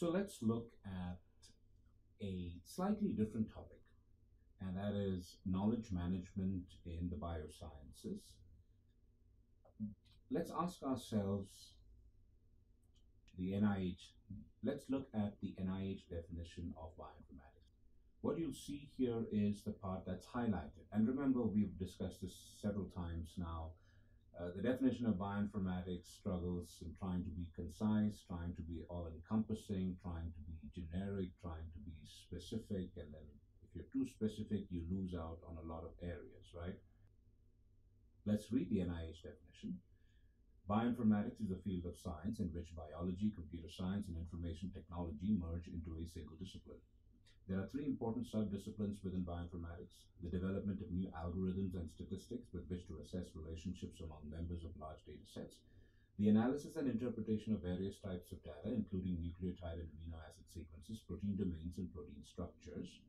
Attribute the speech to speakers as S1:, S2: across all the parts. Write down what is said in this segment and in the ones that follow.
S1: So let's look at a slightly different topic, and that is knowledge management in the biosciences. Let's ask ourselves the NIH, let's look at the NIH definition of bioinformatics. What you'll see here is the part that's highlighted. And remember, we've discussed this several times now. The definition of bioinformatics struggles in trying to be concise, trying to be all encompassing, trying to be generic, trying to be specific. And then if you're too specific, you lose out on a lot of areas, right? Let's read the NIH definition. Bioinformatics is a field of science in which biology, computer science, and information technology merge into a single discipline. There are three important subdisciplines within bioinformatics: the development of new algorithms and statistics with which to assess relationships among members of large data sets, the analysis and interpretation of various types of data, including nucleotide and amino acid sequences, protein domains, and protein structures,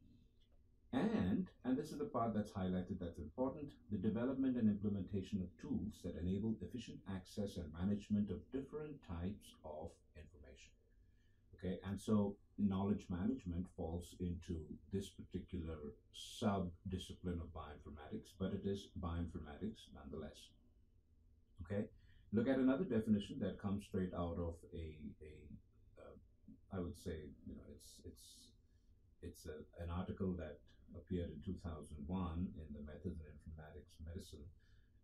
S1: and this is the part that's highlighted that's important, the development and implementation of tools that enable efficient access and management of different types of information. Okay, and so knowledge management falls into this particular sub-discipline of bioinformatics, but it is bioinformatics nonetheless. Okay, look at another definition that comes straight out of I would say, it's an article that appeared in 2001 in the Methods in Informatics Medicine.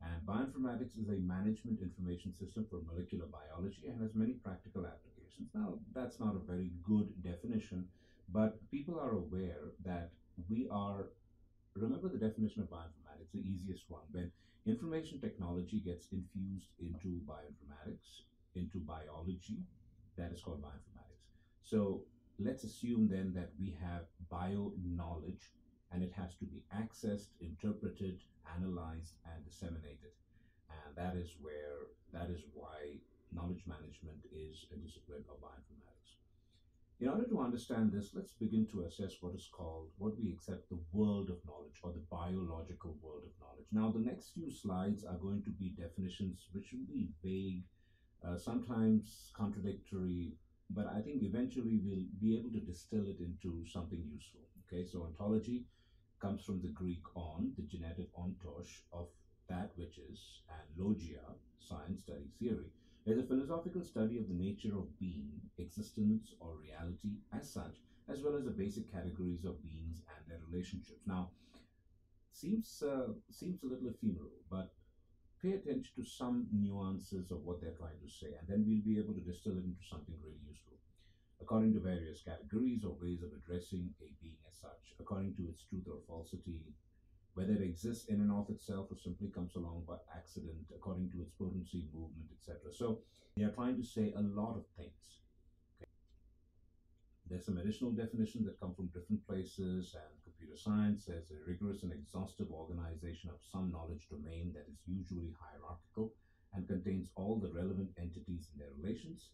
S1: And bioinformatics is a management information system for molecular biology and has many practical applications. Now, that's not a very good definition, but people are aware that remember the definition of bioinformatics, the easiest one. When information technology gets infused into bioinformatics, into biology, that is called bioinformatics. So let's assume then that we have bio knowledge, and it has to be accessed, interpreted, analyzed, and disseminated. And that is why knowledge management is a discipline of bioinformatics. In order to understand this, let's begin to assess what we accept the world of knowledge, or the biological world of knowledge. Now, the next few slides are going to be definitions which will be vague, sometimes contradictory, but I think eventually we'll be able to distill it into something useful. Okay, so ontology comes from the Greek on, the genitive ontos of that which is, and logia, science, study, theory, is a philosophical study of the nature of being, existence, or reality as such, as well as the basic categories of beings and their relationships. Now, seems a little ephemeral, but pay attention to some nuances of what they're trying to say, and then we'll be able to distill it into something really useful. According to various categories or ways of addressing a being as such, according to its truth or falsity, whether it exists in and of itself or simply comes along by accident, according to its potency, movement, etc. So they are trying to say a lot of things. There's some additional definitions that come from different places, and computer science says a rigorous and exhaustive organization of some knowledge domain that is usually hierarchical and contains all the relevant entities and their relations.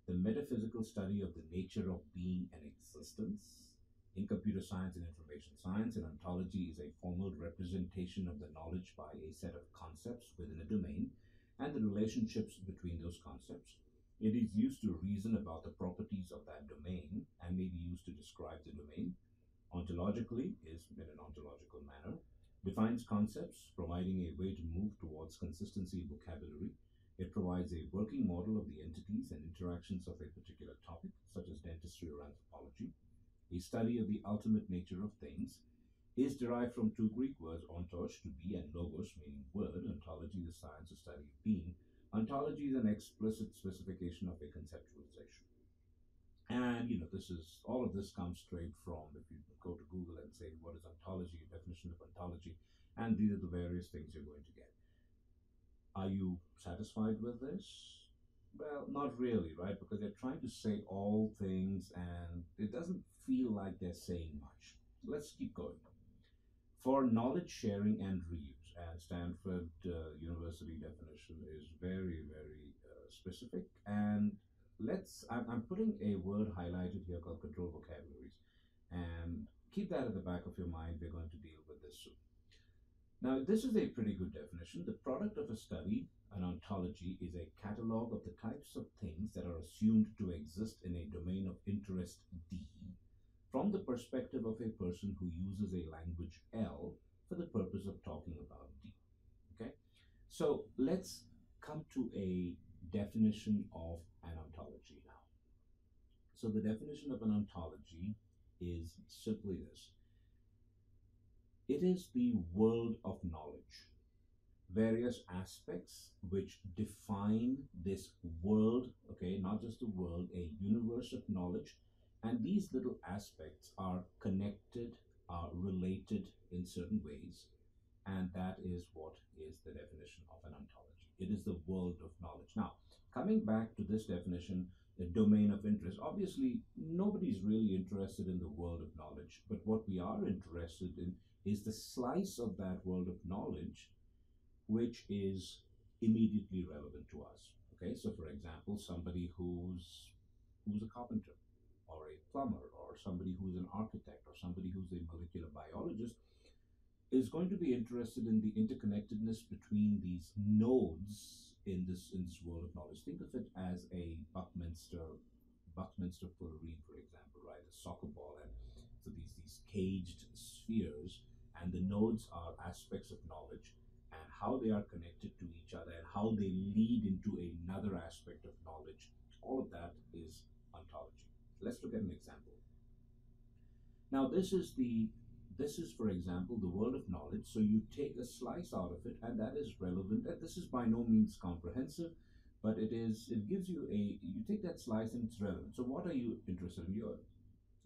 S1: The metaphysical study of the nature of being and existence. In computer science and information science, an ontology is a formal representation of the knowledge by a set of concepts within a domain and the relationships between those concepts. It is used to reason about the properties of that domain and may be used to describe the domain. Ontologically is in an ontological manner, defines concepts, providing a way to move towards consistency in vocabulary. It provides a working model of the entities and interactions of a particular topic, such as dentistry or anthropology. A study of the ultimate nature of things is derived from two Greek words, ontos, to be, and logos, meaning word. Ontology, the science or study of being. Ontology is an explicit specification of a conceptualization. And all of this comes straight from, if you go to Google and say, what is ontology, definition of ontology, and these are the various things you're going to get. Are you satisfied with this? Well, not really, right? Because they're trying to say all things and it doesn't feel like they're saying much. Let's keep going. For knowledge sharing and reuse, and Stanford University definition is very, very specific. And I'm putting a word highlighted here called control vocabularies. And keep that at the back of your mind. We're going to deal with this soon. Now, this is a pretty good definition. The product of a study, an ontology, is a catalog of the types of things that are assumed to exist in a domain of interest D from the perspective of a person who uses a language L for the purpose of talking about D. Okay? So let's come to a definition of an ontology now. So the definition of an ontology is simply this. It is the world of knowledge, various aspects which define this world, okay, not just the world, a universe of knowledge. And these little aspects are connected, are related in certain ways. And that is what is the definition of an ontology. It is the world of knowledge. Now, coming back to this definition, the domain of interest, obviously nobody's really interested in the world of knowledge, but what we are interested in is the slice of that world of knowledge which is immediately relevant to us. Okay, so for example, somebody who's a carpenter or a plumber or somebody who's an architect or somebody who's a molecular biologist is going to be interested in the interconnectedness between these nodes in this world of knowledge. Think of it as a Buckminster fullerene, for example, right? A soccer ball, and so these caged spheres, and the nodes are aspects of knowledge, and how they are connected to each other, and how they lead into another aspect of knowledge. All of that is ontology. Let's look at an example. Now, this is, for example, the world of knowledge. So you take a slice out of it, and that is relevant. And this is by no means comprehensive, but it gives you you take that slice and it's relevant. So what are you interested in?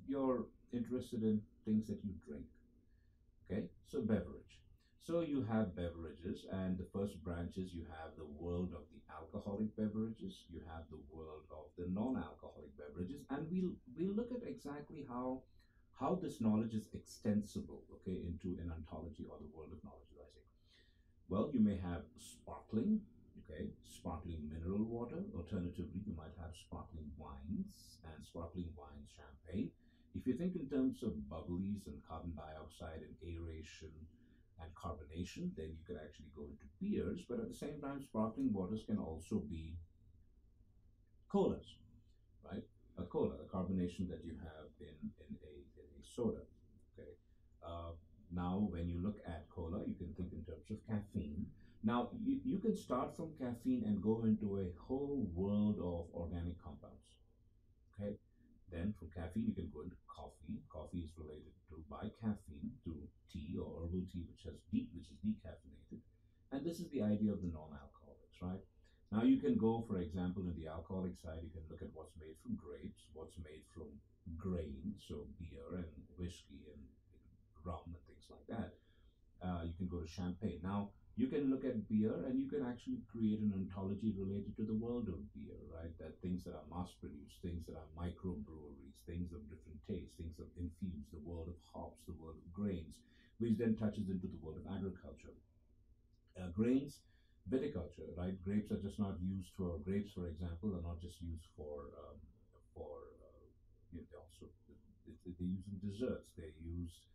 S1: You're interested in things that you drink. Okay, so beverage. So you have beverages, and the first branches you have the world of the alcoholic beverages, you have the world of the non-alcoholic beverages, and we'll look at exactly how this knowledge is extensible, okay, into an ontology or the world of knowledge, as I say. Well, you may have sparkling, okay, sparkling mineral water. Alternatively, you might have sparkling wines, and sparkling wines, champagne. If you think in terms of bubblies and carbon dioxide and aeration and carbonation, then you can actually go into beers. But at the same time, sparkling waters can also be colas, right? A cola, the carbonation that you have in a soda. Okay. Now, when you look at cola, you can think in terms of caffeine. Now, you can start from caffeine and go into a whole world of organic compounds. Okay. Then from caffeine, you can go into coffee. Coffee is related to by caffeine to tea or herbal tea, which is decaffeinated. And this is the idea of the non-alcoholics, right? Now you can go, for example, in the alcoholic side, you can look at what's made from grapes, what's made from grain, so beer and whiskey and rum and things like that. You can go to champagne. Now you can look at beer and you can actually create an ontology related to the world of beer, right? That things that are mass produced, things that are microbreweries, things of different tastes, things of infused, the world of hops, the world of grains, which then touches into the world of agriculture. Grains, viticulture, right? Grapes are just not used for grapes, for example, are not just used for they also they use in desserts. They use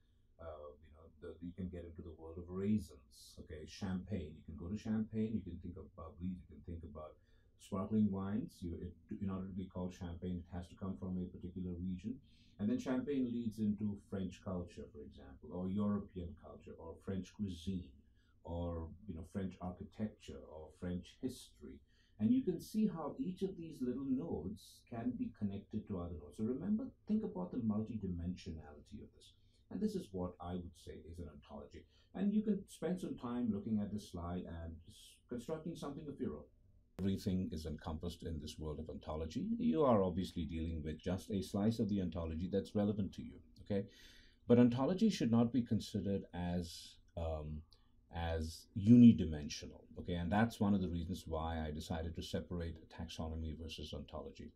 S1: you can get into the world of raisins. Okay, champagne. You can go to champagne. You can think of bubblies. You can think about sparkling wines. In order to be called champagne, it has to come from a particular region. And then champagne leads into French culture, for example, or European culture, or French cuisine, or French architecture, or French history. And you can see how each of these little nodes can be connected to other nodes. So remember, think about the multidimensionality of this. And this is what I would say is an ontology. And you can spend some time looking at this slide and constructing something of your own. Everything is encompassed in this world of ontology. You are obviously dealing with just a slice of the ontology that's relevant to you. Okay, but ontology should not be considered as unidimensional. Okay, and that's one of the reasons why I decided to separate taxonomy versus ontology.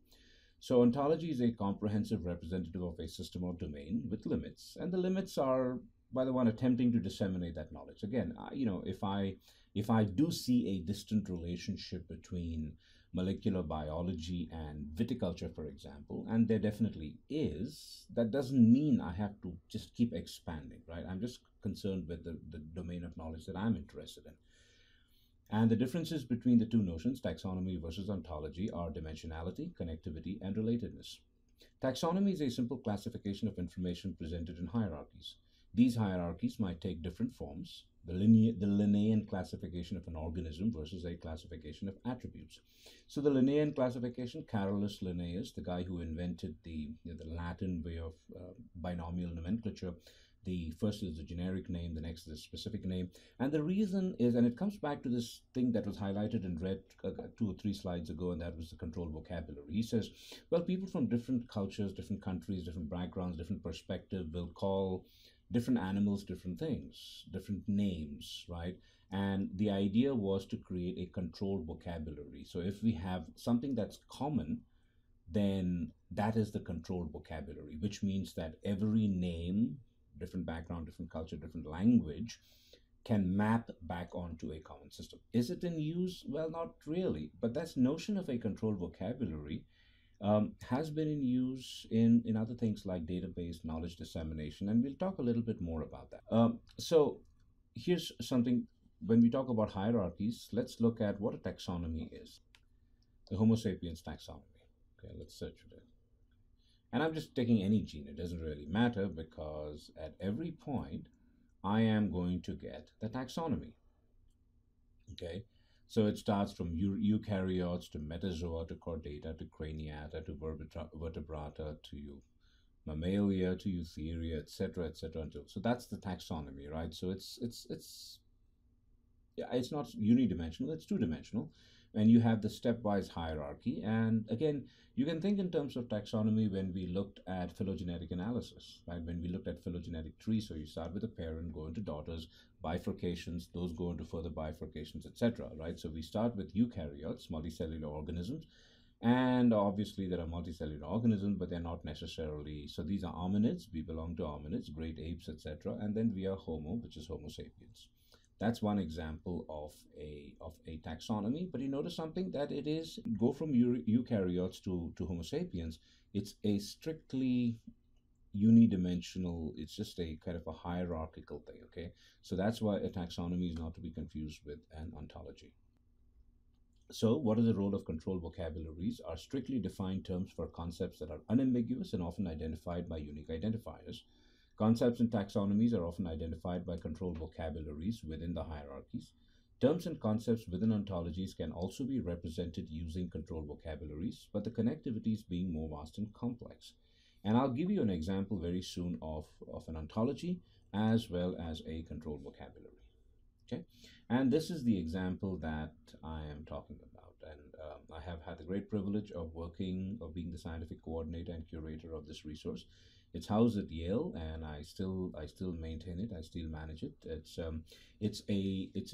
S1: So ontology is a comprehensive representative of a system or domain with limits, and the limits are by the one attempting to disseminate that knowledge. Again, if I do see a distant relationship between molecular biology and viticulture, for example, and there definitely is, that doesn't mean I have to just keep expanding, right? I'm just concerned with the domain of knowledge that I'm interested in. And the differences between the two notions, taxonomy versus ontology, are dimensionality, connectivity, and relatedness. Taxonomy is a simple classification of information presented in hierarchies. These hierarchies might take different forms. The Linnean classification of an organism versus a classification of attributes. So the Linnean classification, Carolus Linnaeus, the guy who invented the Latin way of binomial nomenclature, the first is the generic name, the next is the specific name. And the reason is, and it comes back to this thing that was highlighted in red 2 or 3 slides ago, and that was the controlled vocabulary. He says, well, people from different cultures, different countries, different backgrounds, different perspective will call different animals different things, different names, right? And the idea was to create a controlled vocabulary. So if we have something that's common, then that is the controlled vocabulary, which means that every name, different background, different culture, different language, can map back onto a common system. Is it in use? Well, not really, but that notion of a controlled vocabulary has been in use in other things like database knowledge dissemination, and we'll talk a little bit more about that. So here's something, when we talk about hierarchies, let's look at what a taxonomy is. The Homo sapiens taxonomy. Okay, let's search for it. And I'm just taking any gene, it doesn't really matter, because at every point I am going to get the taxonomy. Okay, so it starts from eukaryotes to metazoa to chordata to craniata to vertebrata to mammalia to eutheria, etc., etc. So that's the taxonomy, right? So it's not unidimensional; it's two-dimensional, and you have the stepwise hierarchy. And again, you can think in terms of taxonomy when we looked at phylogenetic analysis, right? When we looked at phylogenetic trees, so you start with a parent, go into daughters, bifurcations, those go into further bifurcations, etc., right? So we start with eukaryotes, multicellular organisms, and obviously there are multicellular organisms, but they're not necessarily, so these are hominids, we belong to hominids, great apes, etc., and then we are Homo, which is Homo sapiens. That's one example of a taxonomy. But you notice something, that it is go from eukaryotes to Homo sapiens. It's a strictly unidimensional. It's just a kind of a hierarchical thing. Okay, so that's why a taxonomy is not to be confused with an ontology. So, what is the role of controlled vocabularies? Are strictly defined terms for concepts that are unambiguous and often identified by unique identifiers. Concepts in taxonomies are often identified by controlled vocabularies within the hierarchies. Terms and concepts within ontologies can also be represented using controlled vocabularies, but the connectivities being more vast and complex. And I'll give you an example very soon of an ontology as well as a controlled vocabulary. Okay, and this is the example that I am talking about. And I have had the great privilege of being the scientific coordinator and curator of this resource. It's housed at Yale, and I still maintain it. I still manage it. It's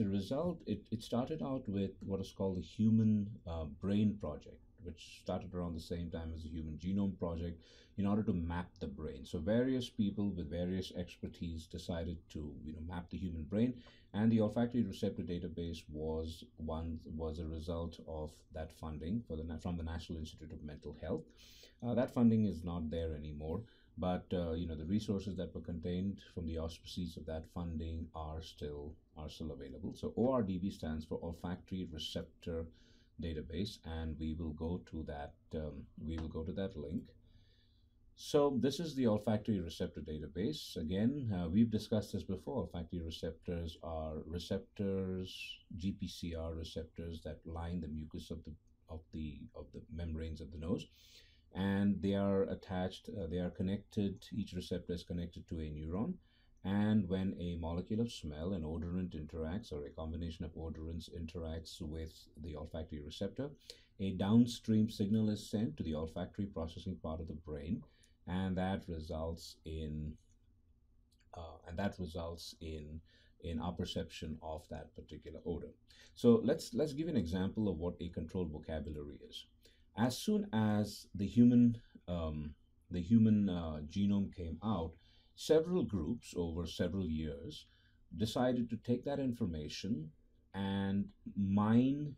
S1: a result. It started out with what is called the Human Brain Project, which started around the same time as the Human Genome Project, in order to map the brain. So various people with various expertise decided to map the human brain, and the olfactory receptor database was a result of that funding from the National Institute of Mental Health. That funding is not there anymore. But the resources that were contained from the auspices of that funding are still available. So ORDB stands for Olfactory Receptor Database, and we will go to that. We will go to that link. So this is the olfactory receptor database. Again, we've discussed this before. Olfactory receptors are receptors, GPCR receptors that line the mucus of the membranes of the nose, and they are attached, they are connected, each receptor is connected to a neuron, and when a molecule of smell, an odorant interacts, or a combination of odorants interacts with the olfactory receptor, a downstream signal is sent to the olfactory processing part of the brain, and that results in our perception of that particular odor. So let's give an example of what a controlled vocabulary is. As soon as the human genome came out, several groups over several years decided to take that information and mine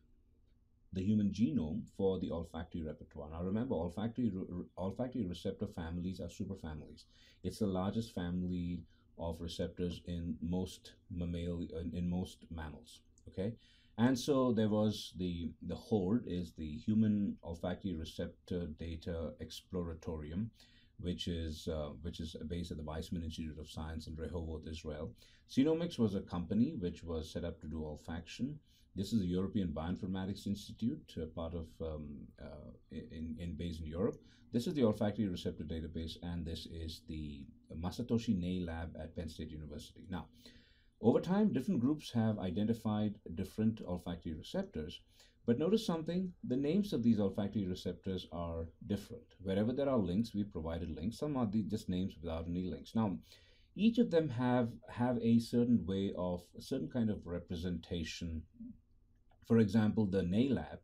S1: the human genome for the olfactory repertoire. Now remember, olfactory receptor families are superfamilies. It's the largest family of receptors in most in most mammals. Okay, and so there was the HORD is the Human Olfactory Receptor Data Exploratorium, which is based at the Weizmann Institute of Science in Rehovot, Israel. Xenomics was a company which was set up to do olfaction. This is the European Bioinformatics Institute, part of based in Europe. This is the olfactory receptor database, and this is the Masatoshi Nei lab at Penn State University. Now, over time, different groups have identified different olfactory receptors, but notice something, the names of these olfactory receptors are different. Wherever there are links, we provided links. Some are just names without any links. Now, each of them have a certain way of, a certain kind of representation. For example, the Nei lab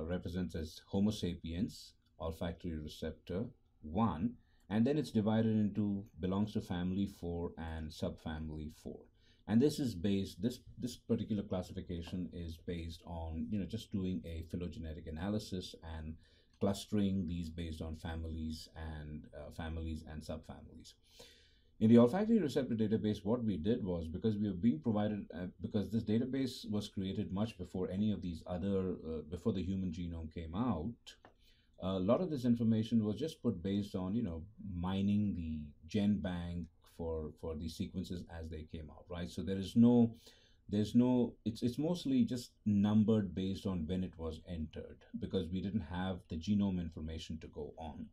S1: represents as Homo sapiens, olfactory receptor 1, and then it's divided into belongs to family 4 and subfamily 4. And this is based, this particular classification is based on, just doing a phylogenetic analysis and clustering these based on families and subfamilies. In the olfactory receptor database, what we did was, because we were being provided, because this database was created much before any of these other, before the human genome came out, a lot of this information was just put based on, mining the gen bank for these sequences as they came out, right? So there's no, it's mostly just numbered based on when it was entered, because we didn't have the genome information to go on.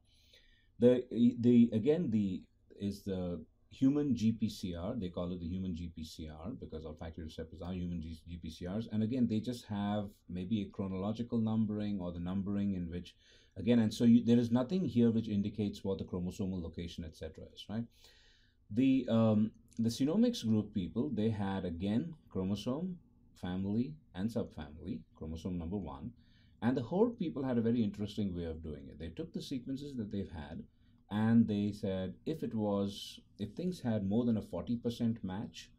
S1: Is the human GPCR. They call it the human GPCR because olfactory receptors are human GPCRs. And again, they just have maybe a chronological numbering or the numbering in which, again, and so there is nothing here which indicates what the chromosomal location, etc. is, right? The Xenomics group people, they had, again, chromosome, family, and subfamily, chromosome number 1. And the HORD people had a very interesting way of doing it. They took the sequences that they've had, and they said if things had more than a 40% match,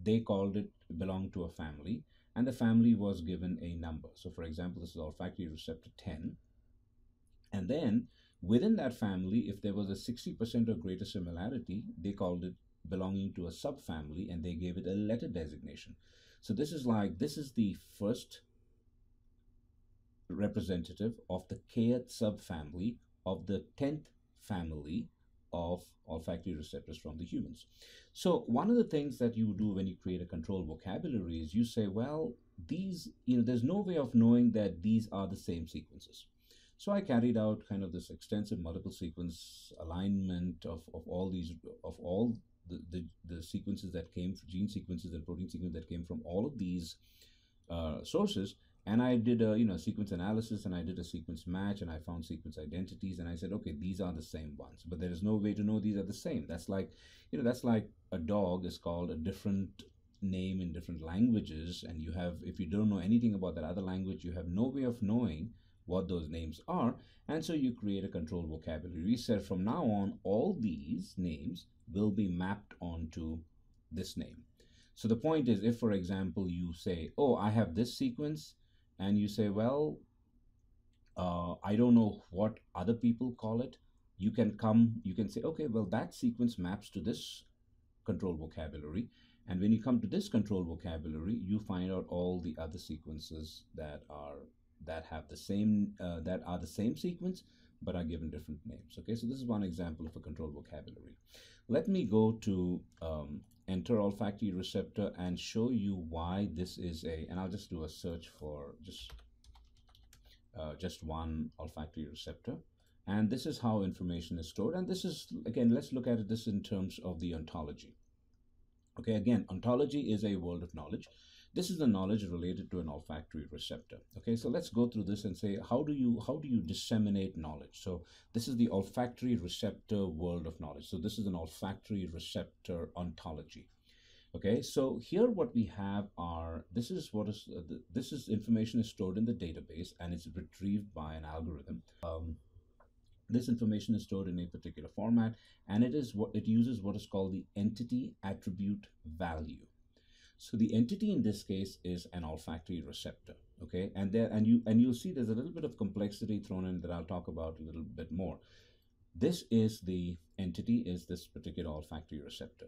S1: they called it belonged to a family, and the family was given a number. So for example, this is olfactory receptor 10. And then within that family, if there was a 60% or greater similarity, they called it belonging to a subfamily, and they gave it a letter designation. So this is the first representative of the kth subfamily of the 10th family of olfactory receptors from the humans. So one of the things that you do when you create a control vocabulary is you say, well, these, there's no way of knowing that these are the same sequences. So I carried out kind of this extensive multiple sequence alignment of all the sequences that came, gene sequences and protein sequences that came from all of these sources. And I did a sequence analysis, and I did a sequence match, and I found sequence identities, and I said, okay, these are the same ones, but there is no way to know these are the same. That's like, that's like a dog is called a different name in different languages, and if you don't know anything about that other language, you have no way of knowing what those names are, and so you create a control vocabulary. We said from now on, all these names will be mapped onto this name. So the point is, if, for example, you say, oh, I have this sequence, and you say, well, I don't know what other people call it, you can say, okay, well, that sequence maps to this control vocabulary. And when you come to this control vocabulary, you find out all the other sequences that are the same sequence, but are given different names. Okay, so this is one example of a control vocabulary. Let me go to enter olfactory receptor and show you why this is and I'll just do a search for just one olfactory receptor. And this is how information is stored. And this is, again, let's look at this in terms of the ontology. Okay, again, ontology is a world of knowledge. This is the knowledge related to an olfactory receptor. Okay, so let's go through this and say, how do you disseminate knowledge? So this is the olfactory receptor world of knowledge. So this is an olfactory receptor ontology. Okay, so here what we have are, this is information is stored in the database, and it's retrieved by an algorithm. This information is stored in a particular format, and it uses what is called the entity attribute value. So the entity in this case is an olfactory receptor. Okay, and you'll see there's a little bit of complexity thrown in that I'll talk about a little bit more. This is the entity, is this particular olfactory receptor.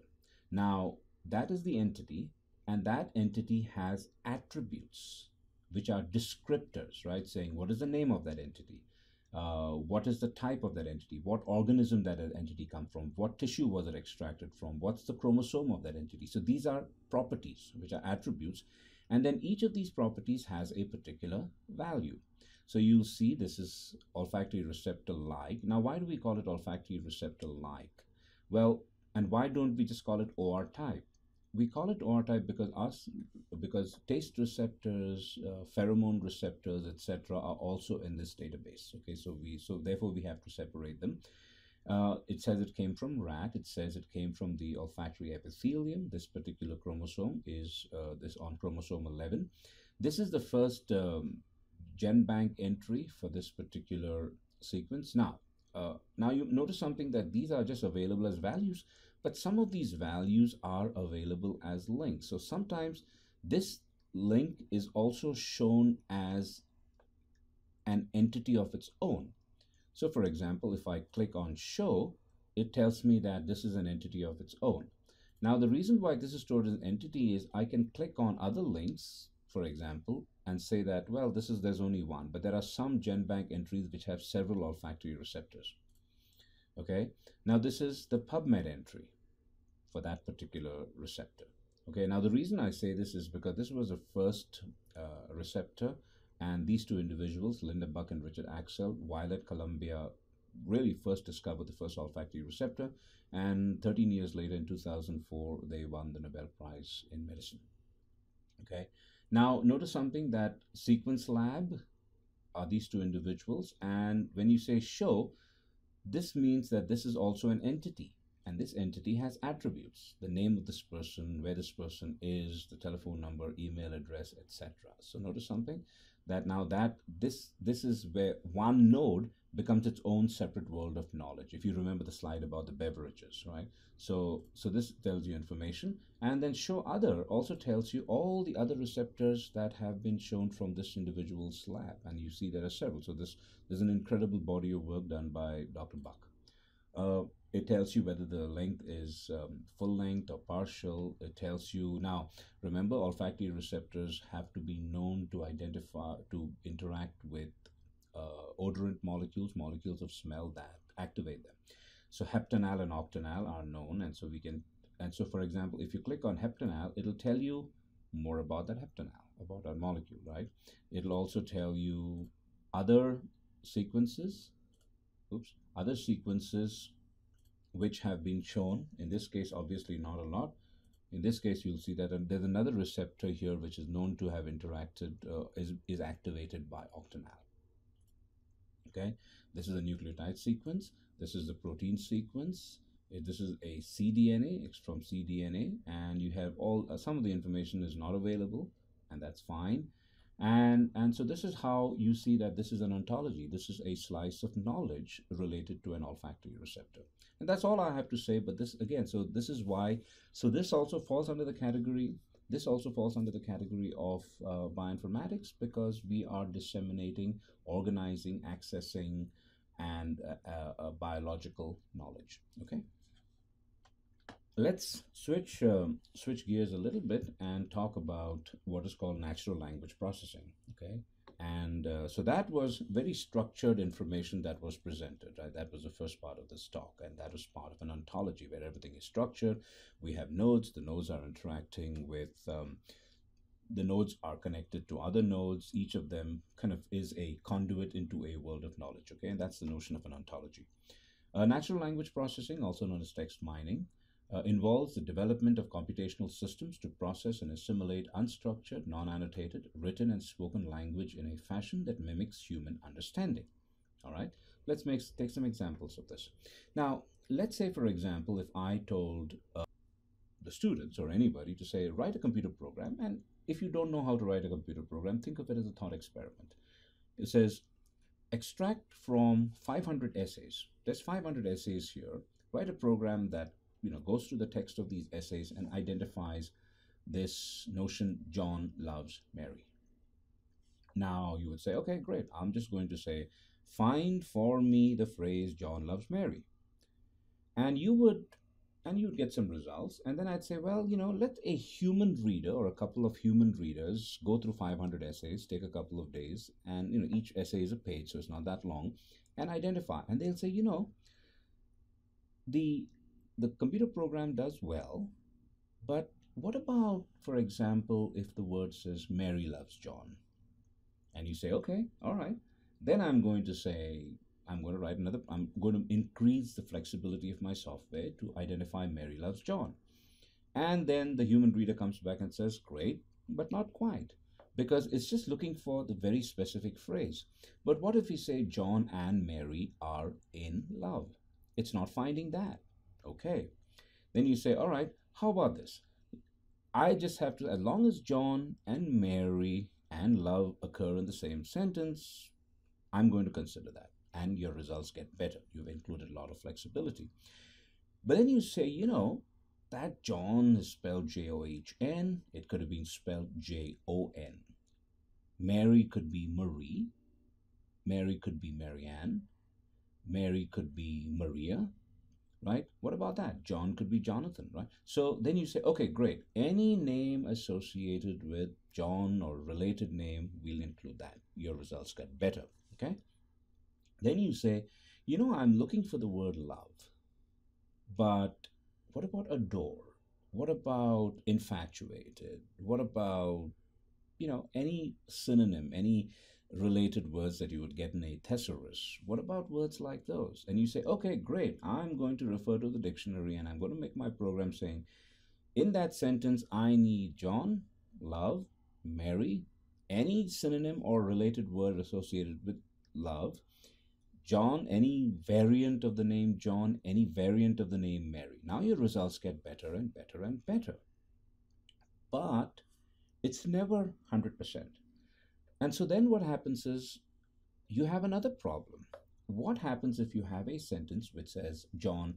S1: Now, that is the entity, and that entity has attributes which are descriptors, right? Saying what is the name of that entity, what is the type of that entity, what organism that entity come from, what tissue was it extracted from, what's the chromosome of that entity. So these are properties, which are attributes, and then each of these properties has a particular value. So you'll see this is olfactory receptor like. Now, why do we call it olfactory receptor like? Well, and why don't we just call it OR type? We call it OR type because taste receptors, pheromone receptors, etc., are also in this database. Okay, so therefore we have to separate them. It says it came from rat. It says it came from the olfactory epithelium. This particular chromosome is this on chromosome 11. This is the first GenBank entry for this particular sequence. Now you notice something, that these are just available as values, but some of these values are available as links. So sometimes this link is also shown as an entity of its own. So for example, if I click on show, it tells me that this is an entity of its own. Now the reason why this is stored as an entity is I can click on other links, for example, and say that, well, there's only one, but there are some GenBank entries which have several olfactory receptors. Okay, now this is the PubMed entry for that particular receptor. Okay, now the reason I say this is because this was the first receptor, and these two individuals, Linda Buck and Richard Axel, while at Columbia, really first discovered the first olfactory receptor, and 13 years later in 2004 they won the Nobel Prize in medicine. Okay, now notice something, that Sequence Lab are these two individuals, and when you say show, this means that this is also an entity, and this entity has attributes: the name of this person, where this person is, the telephone number, email address, etc. So notice something, that now that this is where one node becomes its own separate world of knowledge. If you remember the slide about the beverages, right? So this tells you information, and then show other also tells you all the other receptors that have been shown from this individual's lab, and you see there are several. So there's an incredible body of work done by Dr. Buck. It tells you whether the length is full length or partial. It tells you, now remember, olfactory receptors have to be known to identify, to interact with odorant molecules, molecules of smell that activate them. So heptanal and octanal are known, and so for example, if you click on heptanal, it'll tell you more about that heptanal, about that molecule, right? It'll also tell you other sequences, other sequences which have been shown. In this case, obviously not a lot. In this case, you'll see that there's another receptor here which is known to have interacted, is activated by octanal. Okay, this is a nucleotide sequence. This is the protein sequence. This is a cDNA, it's from cDNA, and you have all some of the information is not available, and that's fine. And so this is how you see that this is an ontology. This is a slice of knowledge related to an olfactory receptor. And that's all I have to say. But this again, so this is why, so this also falls under the category, of bioinformatics, because we are disseminating, organizing, accessing, and biological knowledge. Okay. Let's switch gears a little bit and talk about what is called natural language processing. Okay, and so that was very structured information that was presented. Right, that was the first part of this talk, and that was part of an ontology where everything is structured. We have nodes. The nodes are interacting with. The nodes are connected to other nodes. Each of them kind of is a conduit into a world of knowledge. Okay, and that's the notion of an ontology. Natural language processing, also known as text mining, involves the development of computational systems to process and assimilate unstructured, non-annotated, written and spoken language in a fashion that mimics human understanding. All right, let's take some examples of this. Now, let's say, for example, if I told the students or anybody to say, write a computer program, and if you don't know how to write a computer program, think of it as a thought experiment. It says, extract from 500 essays. There's 500 essays here. Write a program that goes through the text of these essays and identifies this notion, John loves Mary. Now you would say, okay, great. I'm just going to say, find for me the phrase John loves Mary. And you would get some results. And then I'd say, well, let a human reader or a couple of human readers go through 500 essays, take a couple of days, and each essay is a page, so it's not that long, and identify. And they'll say, the computer program does well, but what about, for example, if the word says Mary loves John? And you say, okay, all right. Then I'm going to say, I'm going to increase the flexibility of my software to identify Mary loves John. And then the human reader comes back and says, great, but not quite, because it's just looking for the very specific phrase. But what if we say John and Mary are in love? It's not finding that. Okay. Then you say, all right, how about this? I just have to, as long as John and Mary and love occur in the same sentence, I'm going to consider that. And your results get better. You've included a lot of flexibility. But then you say, that John is spelled John. It could have been spelled Jon. Mary could be Marie. Mary could be Marianne. Mary could be Maria. Right? What about that? John could be Jonathan, right? So then you say, okay, great. Any name associated with John or related name, we'll include that. Your results get better, okay? Then you say, I'm looking for the word love, but what about adore? What about infatuated? What about, any synonym, any related words that you would get in a thesaurus? What about words like those? And you say, okay, great. I'm going to refer to the dictionary and I'm going to make my program saying, in that sentence, I need John, love, Mary, any synonym or related word associated with love, John, any variant of the name John, any variant of the name Mary. Now your results get better and better and better. But it's never 100%. And so then what happens is you have another problem. What happens if you have a sentence which says John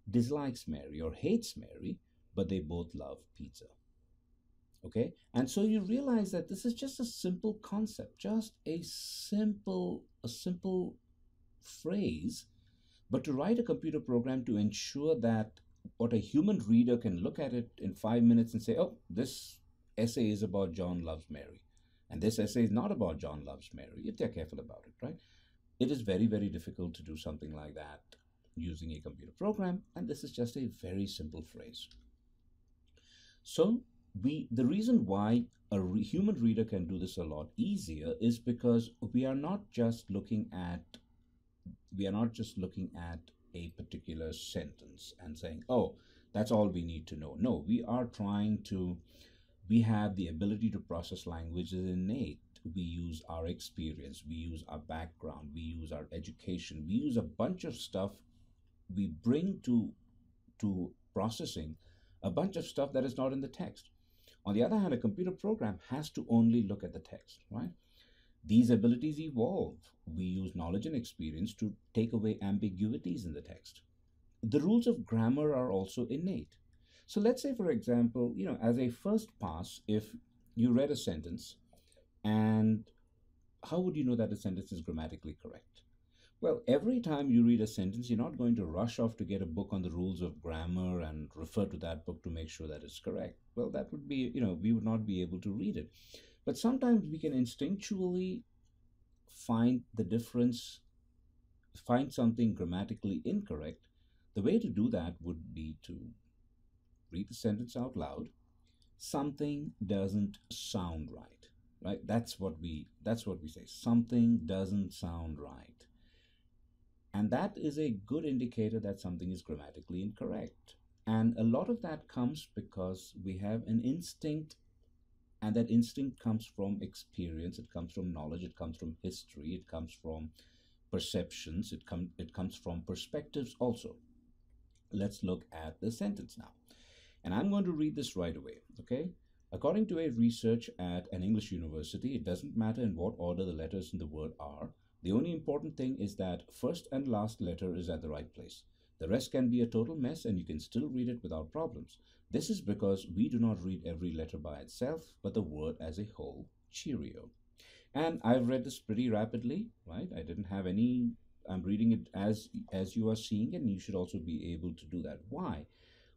S1: dislikes Mary or hates Mary, but they both love pizza? Okay? And so you realize that this is just a simple concept, just a simple phrase, but to write a computer program to ensure that what a human reader can look at it in 5 minutes and say, oh, this essay is about John loves Mary. And this essay is not about John loves Mary, if they're careful about it, right? It is very, very difficult to do something like that using a computer program, and this is just a very simple phrase. So the reason why a human reader can do this a lot easier is because we are not just looking at a particular sentence and saying, oh, that's all we need to know. No, we have the ability to process language is innate. We use our experience, we use our background, we use our education, we use a bunch of stuff. We bring to processing a bunch of stuff that is not in the text. On the other hand, a computer program has to only look at the text, right? These abilities evolve. We use knowledge and experience to take away ambiguities in the text. The rules of grammar are also innate. So let's say, for example, as a first pass, if you read a sentence, and how would you know that a sentence is grammatically correct? Well, every time you read a sentence, you're not going to rush off to get a book on the rules of grammar and refer to that book to make sure that it's correct. Well, that would be, we would not be able to read it. But sometimes we can instinctually find the difference, find something grammatically incorrect. The way to do that would be to read the sentence out loud. Something doesn't sound right, right? That's what we say. Something doesn't sound right. And that is a good indicator that something is grammatically incorrect. And a lot of that comes because we have an instinct, and that instinct comes from experience, it comes from knowledge, it comes from history, it comes from perceptions, it comes from perspectives also. Let's look at the sentence now. And I'm going to read this right away, okay? According to a research at an English university, it doesn't matter in what order the letters in the word are. The only important thing is that first and last letter is at the right place. The rest can be a total mess and you can still read it without problems. This is because we do not read every letter by itself, but the word as a whole. Cheerio. And I've read this pretty rapidly, right? I didn't have any, I'm reading it as you are seeing it, and you should also be able to do that. Why?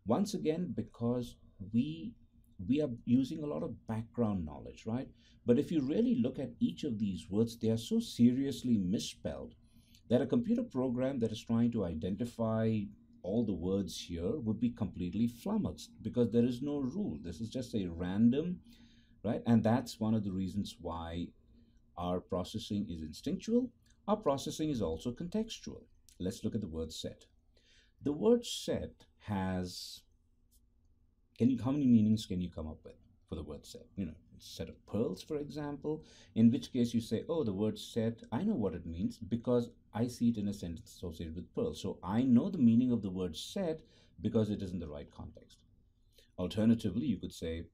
S1: Once again, because we we are using a lot of background knowledge, right? But if you really look at each of these words, they are so seriously misspelled that a computer program that is trying to identify all the words here would be completely flummoxed because there is no rule. This is just a random, right? And that's one of the reasons why our processing is instinctual. Our processing is also contextual. Let's look at the word set. The word set has, how many meanings can you come up with for the word set? Set of pearls, for example, in which case you say, oh, the word set, I know what it means because I see it in a sentence associated with pearls. So I know the meaning of the word set because it is in the right context. Alternatively, you could say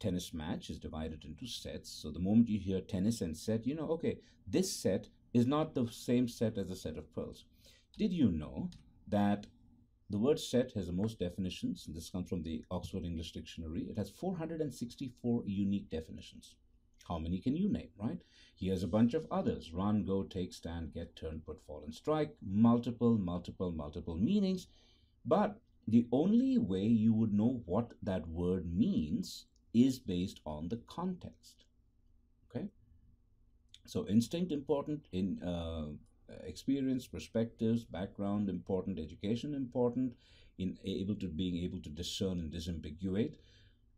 S1: tennis match is divided into sets. So the moment you hear tennis and set, you know, okay, this set is not the same set as a set of pearls. Did you know that the word set has the most definitions? This comes from the Oxford English Dictionary. It has 464 unique definitions. How many can you name, right? Here's a bunch of others. Run, go, take, stand, get, turn, put, fall, and strike. Multiple meanings. But the only way you would know what that word means is based on the context. Okay? So instinct important, in experience, perspectives, background important, education important, in being able to discern and disambiguate.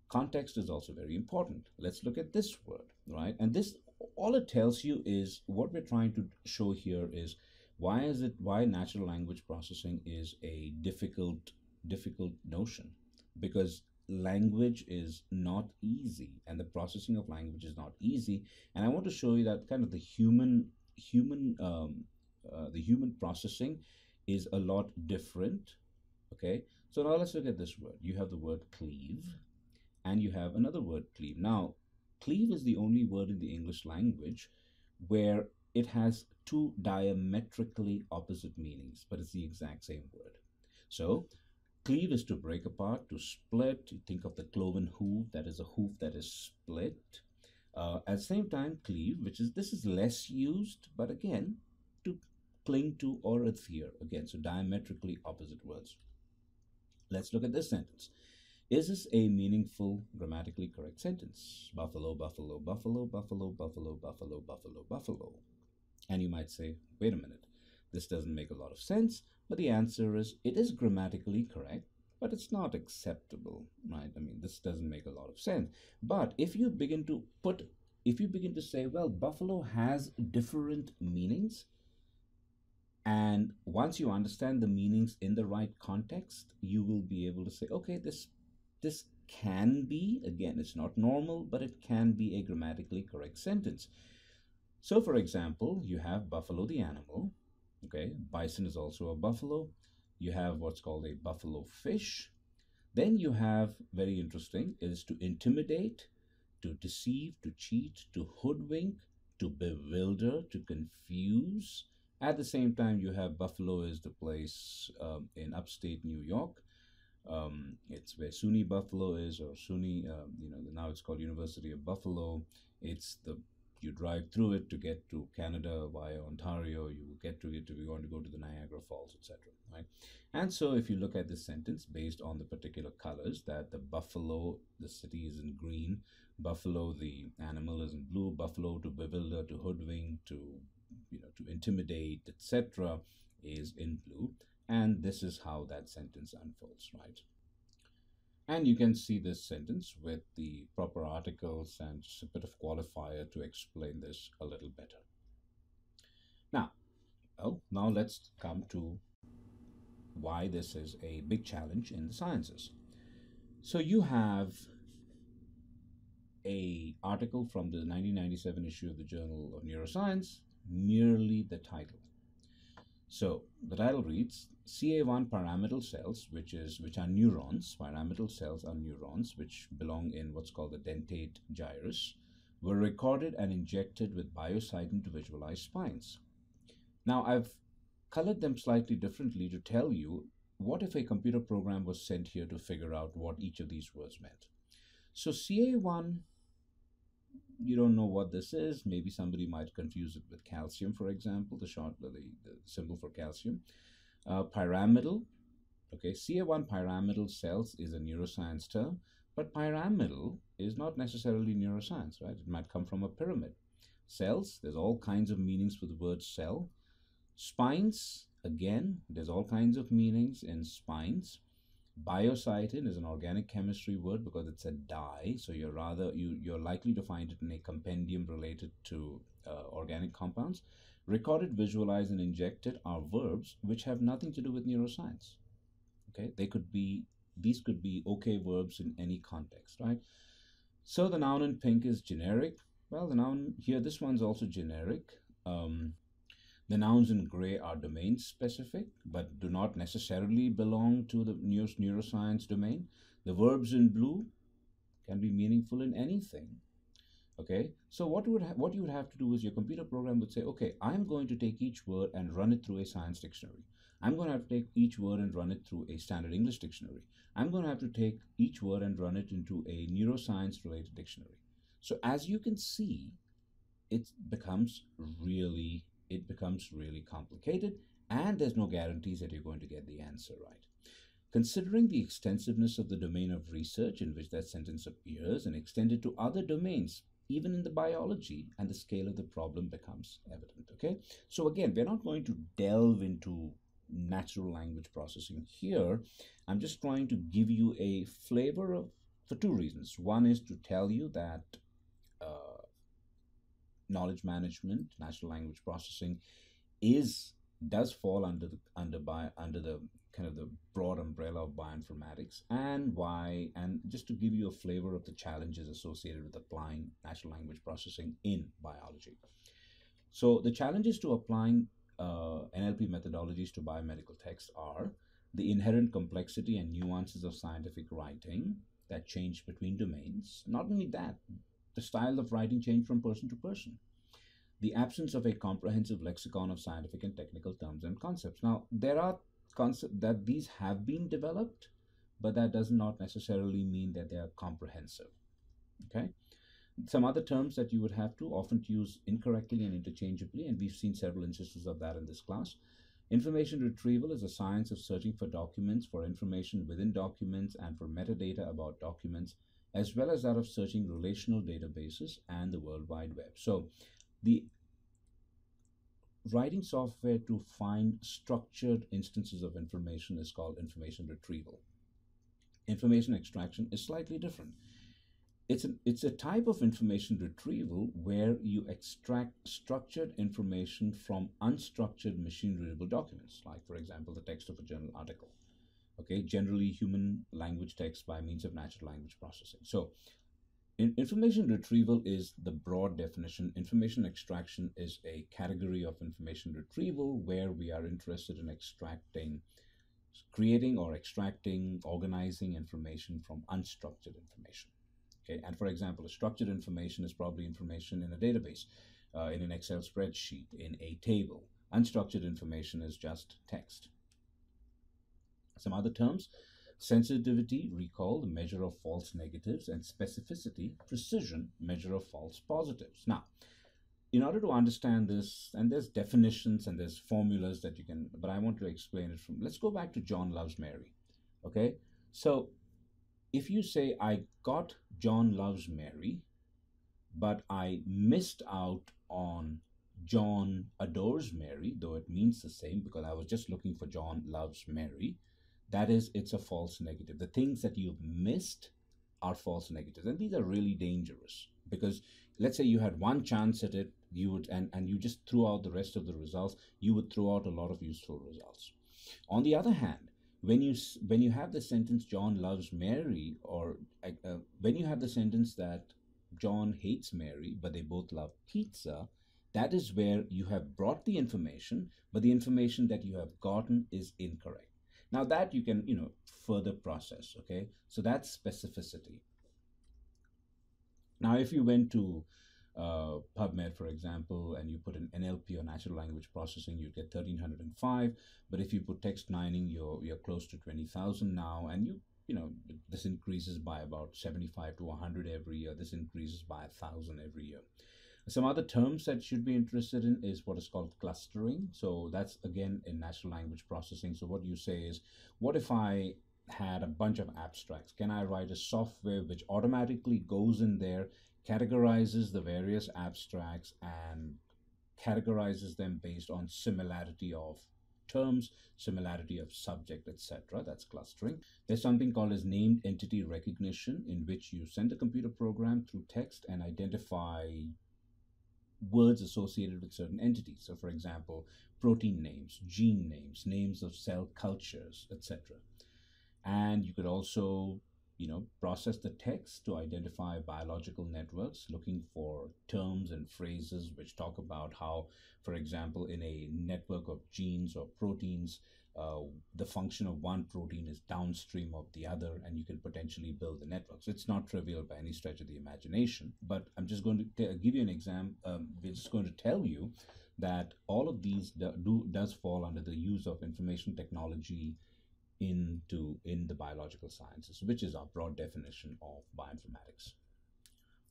S1: Context is also very important. Let's look at this word, right? And this, all it tells you is, what we're trying to show here is why natural language processing is a difficult notion, because language is not easy and the processing of language is not easy. And I want to show you that kind of the human processing is a lot different. Okay, so now let's look at this word. You have the word cleave and you have another word, cleave. Now, cleave is the only word in the English language where it has two diametrically opposite meanings, but it's the exact same word. So cleave is to break apart, to split. You think of the cloven hoof, that is a hoof that is split. At the same time, cleave, this is less used, but again, to cling to or adhere. Again, so diametrically opposite words. Let's look at this sentence. Is this a meaningful, grammatically correct sentence? Buffalo, buffalo, buffalo, buffalo, buffalo, buffalo, buffalo, buffalo. And you might say, wait a minute, this doesn't make a lot of sense. But the answer is, it is grammatically correct, but it's not acceptable, right? I mean, this doesn't make a lot of sense. But if you begin to say, well, buffalo has different meanings, and once you understand the meanings in the right context, you will be able to say, okay, this can be, again, it's not normal, but it can be a grammatically correct sentence. So, for example, you have buffalo the animal. Okay, bison is also a buffalo. You have what's called a buffalo fish. Then you have, very interesting, is to intimidate, to deceive, to cheat, to hoodwink, to bewilder, to confuse. At the same time, you have Buffalo is the place in upstate New York. It's where SUNY Buffalo is, or SUNY, now it's called University of Buffalo. You drive through it to get to Canada via Ontario. You will get to it if you want to go to the Niagara Falls, etc. Right? And so if you look at this sentence based on the particular colors, that the buffalo, the city is in green, buffalo, the animal, is in blue, buffalo, to bewilder, to hoodwink, to intimidate, etc., is in blue. And this is how that sentence unfolds, right? And you can see this sentence with the proper articles and just a bit of qualifier to explain this a little better. Now let's come to why this is a big challenge in the sciences. So you have an article from the 1997 issue of the Journal of Neuroscience, merely the title. So the title reads, CA1 pyramidal cells, which are neurons, pyramidal cells are neurons, which belong in what's called the dentate gyrus, were recorded and injected with biocidin to visualize spines. Now, I've colored them slightly differently to tell you what if a computer program was sent here to figure out what each of these words meant? So CA1, you don't know what this is. Maybe somebody might confuse it with calcium, for example, the symbol for calcium. Pyramidal, okay, CA1 pyramidal cells is a neuroscience term, but pyramidal is not necessarily neuroscience, right? It might come from a pyramid. Cells, there's all kinds of meanings for the word cell. Spines, again, there's all kinds of meanings in spines. Biocytin is an organic chemistry word because it's a dye, so you're likely to find it in a compendium related to organic compounds. Recorded, visualized, and injected are verbs which have nothing to do with neuroscience. Okay, these could be okay verbs in any context, right? So the noun in pink is generic. Well, the noun here, this one's also generic. The nouns in gray are domain specific, but do not necessarily belong to the neuroscience domain. The verbs in blue can be meaningful in anything. Okay, so what you would have to do is your computer program would say, okay, I'm going to take each word and run it through a science dictionary. I'm going to have to take each word and run it through a standard English dictionary. I'm going to have to take each word and run it into a neuroscience related dictionary. So as you can see, it becomes really complicated, and there's no guarantees that you're going to get the answer right. Considering the extensiveness of the domain of research in which that sentence appears and extended to other domains, even in the biology, and the scale of the problem becomes evident. Okay, so again, we're not going to delve into natural language processing here. I'm just trying to give you a flavor of, for two reasons. One is to tell you that knowledge management, natural language processing does fall under the kind of the broad umbrella of bioinformatics, and why, and just to give you a flavor of the challenges associated with applying natural language processing in biology. So the challenges to applying NLP methodologies to biomedical text are the inherent complexity and nuances of scientific writing that change between domains. Not only that, the style of writing changed from person to person. The absence of a comprehensive lexicon of scientific and technical terms and concepts. Now, there are concepts that these have been developed, but that does not necessarily mean that they are comprehensive. Okay. Some other terms that you would have to often use incorrectly and interchangeably, and we've seen several instances of that in this class. Information retrieval is a science of searching for documents, for information within documents, and for metadata about documents, as well as that of searching relational databases and the World Wide Web. So the writing software to find structured instances of information is called information retrieval. Information extraction is slightly different. It's a type of information retrieval where you extract structured information from unstructured machine readable documents, like, for example, the text of a journal article. Okay, generally human language text by means of natural language processing. So information retrieval is the broad definition. Information extraction is a category of information retrieval where we are interested in creating or extracting, organizing information from unstructured information. Okay, and for example, structured information is probably information in a database, in an Excel spreadsheet, in a table. Unstructured information is just text. Some other terms: sensitivity, recall, the measure of false negatives, and specificity, precision, measure of false positives. Now, in order to understand this, and there's definitions and there's formulas that you can, but I want to explain it from, let's go back to John Loves Mary. Okay, so if you say, I got John Loves Mary, but I missed out on John Adores Mary, though it means the same because I was just looking for John Loves Mary, that is, it's a false negative. The things that you've missed are false negatives. And these are really dangerous because let's say you had one chance at it, you would, and you just threw out the rest of the results, you would throw out a lot of useful results. On the other hand, when you have the sentence John loves Mary, or when you have the sentence that John hates Mary, but they both love pizza, that is where you have brought the information, but the information that you have gotten is incorrect. Now that you can, further process, okay? So that's specificity. Now, if you went to PubMed, for example, and you put in NLP or natural language processing, you get 1305. But if you put text mining, you're close to 20,000 now, and you know this increases by about 75 to 100 every year. This increases by 1,000 every year. Some other terms that should be interested in is what is called clustering. So that's again in natural language processing. So what you say is, what if I had a bunch of abstracts? Can I write a software which automatically goes in there, categorizes the various abstracts, and categorizes them based on similarity of terms, similarity of subject, etc. That's clustering. There's something called as named entity recognition, in which you send a computer program through text and identify words associated with certain entities. So for example, protein names, gene names, names of cell cultures, etc. And you could also, process the text to identify biological networks, looking for terms and phrases which talk about how, for example, in a network of genes or proteins, the function of one protein is downstream of the other, and you can potentially build the networks. It's not trivial by any stretch of the imagination, but I'm just going to give you an example. We're just going to tell you that all of these does fall under the use of information technology in the biological sciences, which is our broad definition of bioinformatics.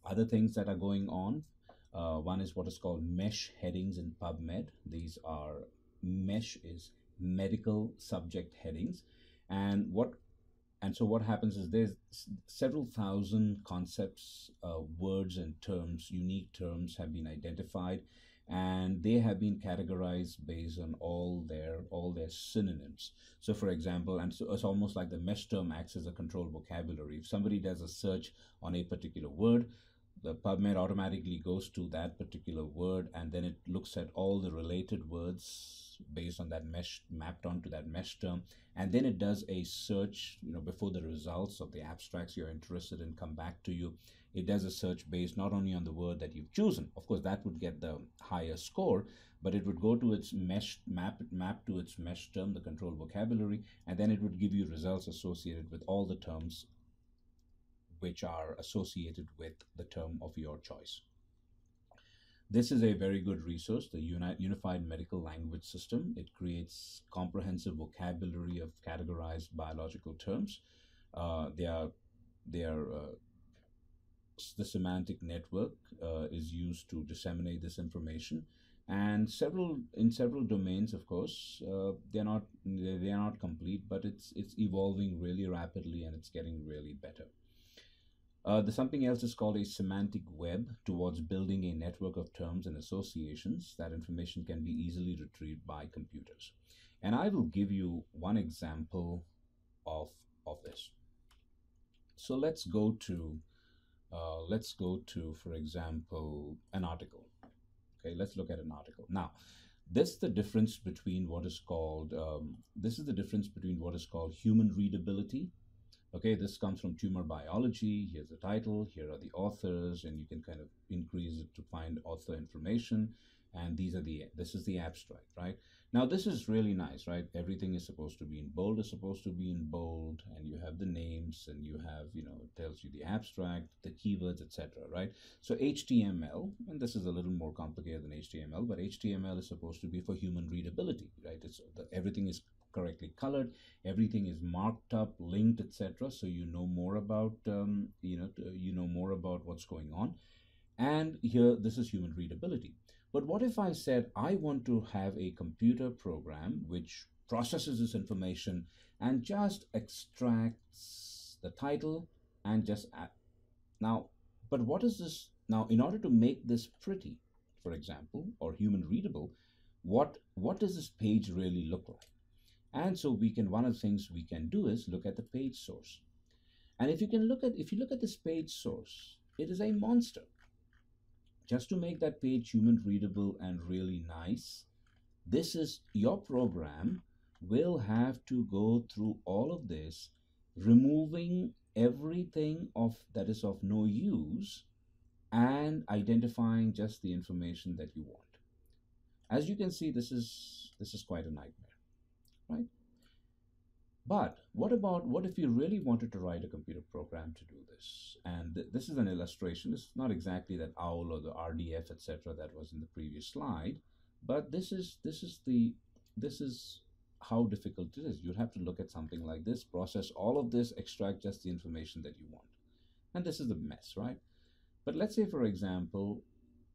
S1: Other things that are going on, one is what is called mesh headings in PubMed. These are mesh is medical subject headings, and so what happens is there's several thousand concepts, words and terms, unique terms have been identified, and they have been categorized based on all their synonyms. So for example, and so it's almost like the mesh term acts as a controlled vocabulary. If somebody does a search on a particular word, the PubMed automatically goes to that particular word, and then it looks at all the related words based on that mesh, mapped onto that mesh term, and then it does a search, before the results of the abstracts you're interested in come back to you. It does a search based not only on the word that you've chosen, of course that would get the higher score, but it would go to its mesh map to its mesh term, the control vocabulary, and then it would give you results associated with all the terms which are associated with the term of your choice. This is a very good resource, the Unified Medical Language System. It creates comprehensive vocabulary of categorized biological terms. The semantic network is used to disseminate this information, and in several domains, of course, they're not complete, but it's evolving really rapidly, and it's getting really better. There's something else is called a semantic web, towards building a network of terms and associations. That information can be easily retrieved by computers. And I will give you one example of this. So let's go to, for example, an article. Okay, let's look at an article. Now, this is the difference between what is called human readability. Okay, this comes from Tumor Biology. Here's the title, here are the authors, and you can kind of increase it to find author information. And this is the abstract, right? Now, this is really nice, right? Everything is supposed to be in bold, and you have the names, and you have, it tells you the abstract, the keywords, etc., right? So HTML, and this is a little more complicated than HTML, but HTML is supposed to be for human readability, right? Everything is correctly colored, everything is marked up, linked, etc., so you know more about what's going on. And here, this is human readability. But what if I said I want to have a computer program which processes this information and just extracts the title and just now, but what is this now? In order to make this pretty, for example, or human readable, what does this page really look like? And so one of the things we can do is look at the page source. And if you look at this page source, it is a monster. Just to make that page human readable and really nice, your program will have to go through all of this, removing everything that is of no use and identifying just the information that you want. As you can see, this is quite a nightmare, right? But what if you really wanted to write a computer program to do this? And this is an illustration. It's not exactly that OWL or the RDF, etc., that was in the previous slide, but this is how difficult it is. You'd have to look at something like this, process all of this, extract just the information that you want, and this is the mess, right? But let's say, for example,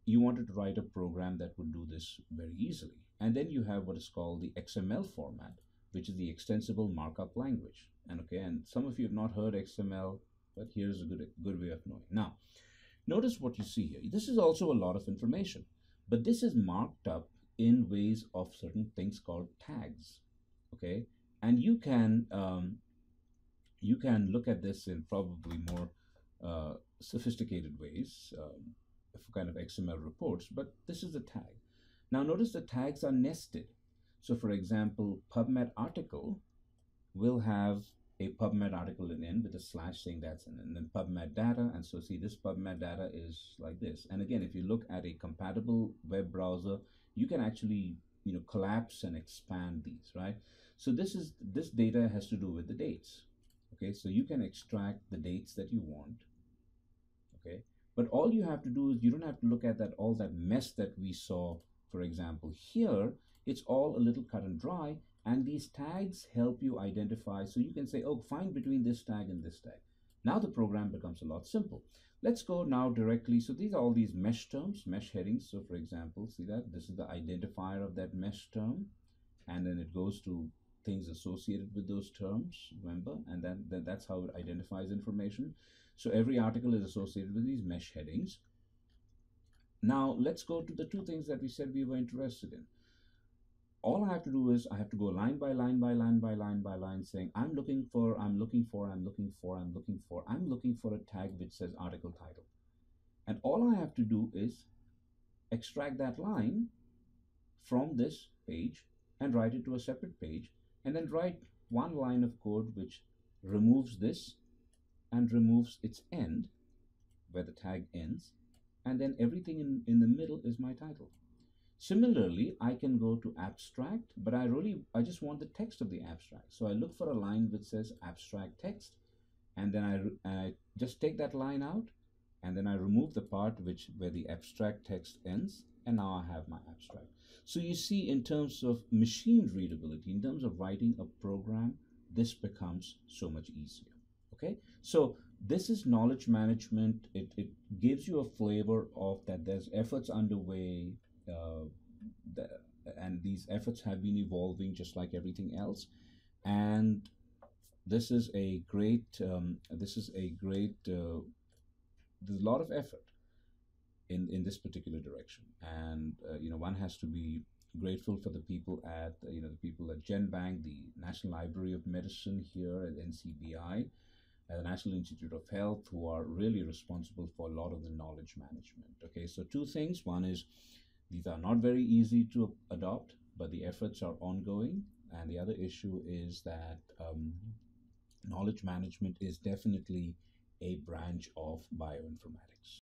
S1: you wanted to write a program that would do this very easily. And then you have what is called the XML format, which is the extensible markup language. And okay, and some of you have not heard XML, but here's a good way of knowing. Now, notice what you see here. This is also a lot of information, but this is marked up in ways of certain things called tags. Okay, and you can look at this in probably more sophisticated ways for kind of XML reports, but this is the tag. Now notice the tags are nested. So for example, PubMed article will have a PubMed article in with a slash saying that's in, and then PubMed data. And so see, this PubMed data is like this. And again, if you look at a compatible web browser, you can actually collapse and expand these, right? So this data has to do with the dates. Okay, so you can extract the dates that you want. Okay, but all you have to do is you don't have to look at all that mess that we saw. For example, here it's all a little cut and dry, and these tags help you identify. So you can say, oh, find between this tag and this tag. Now the program becomes a lot simple. Let's go now directly. So these are all these mesh terms, mesh headings. So for example, see that this is the identifier of that mesh term, and then it goes to things associated with those terms, remember, and then that's how it identifies information. So every article is associated with these mesh headings. Now let's go to the two things that we said we were interested in. All I have to do is I have to go line by line by line by line by line, saying I'm looking for a tag which says article title. And all I have to do is extract that line from this page and write it to a separate page, and then write one line of code which removes this and removes its end where the tag ends, and then everything in the middle is my title. Similarly, I can go to abstract, but I just want the text of the abstract. So I look for a line which says abstract text, and then I just take that line out, and then I remove the part where the abstract text ends, and now I have my abstract. So you see, in terms of machine readability, in terms of writing a program, this becomes so much easier. Okay, so this is knowledge management. It gives you a flavor of that there's efforts underway, and these efforts have been evolving just like everything else. And this is a great, there's a lot of effort in this particular direction. And one has to be grateful for the people at the people at GenBank, the National Library of Medicine here at NCBI, the National Institute of Health, who are really responsible for a lot of the knowledge management. Okay, so two things. One is these are not very easy to adopt, but the efforts are ongoing. And the other issue is that knowledge management is definitely a branch of bioinformatics.